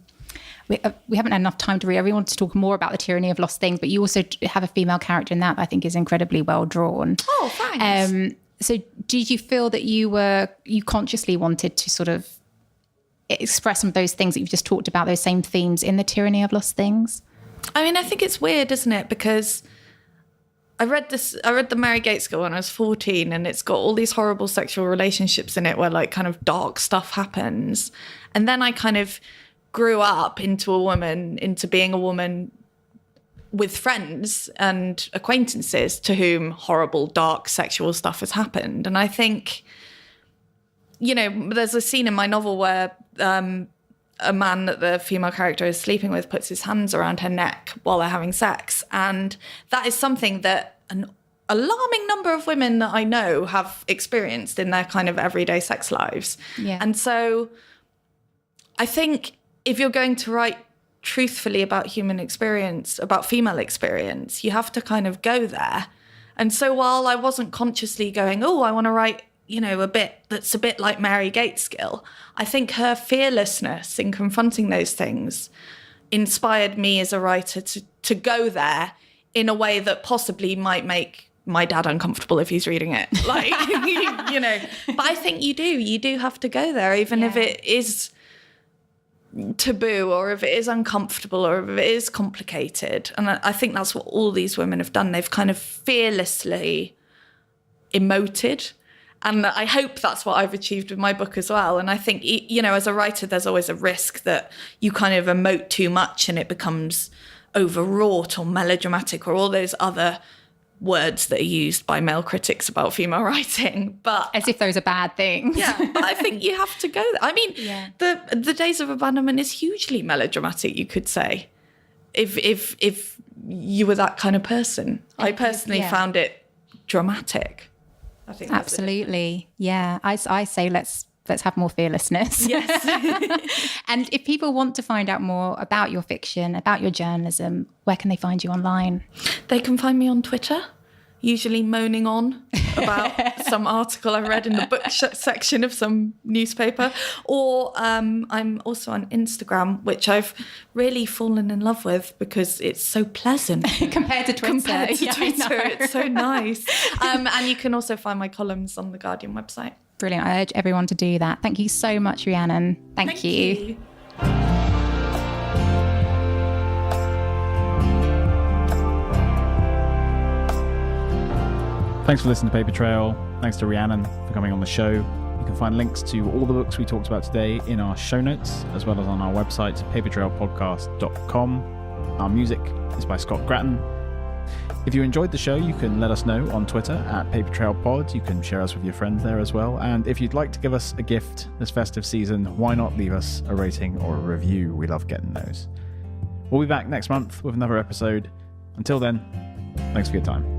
we haven't had enough time to read. I really wanted to talk more about the Tyranny of Lost Things, but you also have a female character in that I think is incredibly well drawn. Oh, thanks. So did you feel that you consciously wanted to sort of express some of those things that you've just talked about, those same themes in the Tyranny of Lost Things? I think it's weird, isn't it? Because I read the Mary Gates girl when I was 14, and it's got all these horrible sexual relationships in it where like kind of dark stuff happens. And then I kind of grew up into being a woman with friends and acquaintances to whom horrible, dark sexual stuff has happened. And I think, you know, there's a scene in my novel where a man that the female character is sleeping with puts his hands around her neck while they're having sex. And that is something that an alarming number of women that I know have experienced in their kind of everyday sex lives. Yeah. And so I think if you're going to write truthfully about human experience, about female experience, you have to kind of go there. And so while I wasn't consciously going, oh, I want to write, you know, a bit that's a bit like Mary Gateskill, I think her fearlessness in confronting those things inspired me as a writer to go there in a way that possibly might make my dad uncomfortable if he's reading it. Like, you know, but I think you do have to go there, even if it is taboo or if it is uncomfortable or if it is complicated. And I think that's what all these women have done. They've kind of fearlessly emoted. And I hope that's what I've achieved with my book as well. And I think, you know, as a writer, there's always a risk that you kind of emote too much and it becomes overwrought or melodramatic or all those other words that are used by male critics about female writing. But as if those are bad things. Yeah, but I think you have to go there. I mean, the Days of Abandonment is hugely melodramatic, you could say, if you were that kind of person. I personally found it dramatic. I think absolutely. Yeah. I say let's have more fearlessness. Yes. And if people want to find out more about your fiction, about your journalism, where can they find you online? They can find me on Twitter, usually moaning on about some article I read in the book section of some newspaper. Or I'm also on Instagram, which I've really fallen in love with because it's so pleasant. Compared to Twitter. Compared to Twitter, it's so nice. And you can also find my columns on the Guardian website. Brilliant. I urge everyone to do that. Thank you so much, Rhiannon. Thank you. Thanks for listening to Paper Trail. Thanks to Rhiannon for coming on the show. You can find links to all the books we talked about today in our show notes, as well as on our website, papertrailpodcast.com. Our music is by Scott Bratton. If you enjoyed the show, you can let us know on Twitter at papertrailpod. You can share us with your friends there as well. And if you'd like to give us a gift this festive season, why not leave us a rating or a review? We love getting those. We'll be back next month with another episode. Until then, thanks for your time.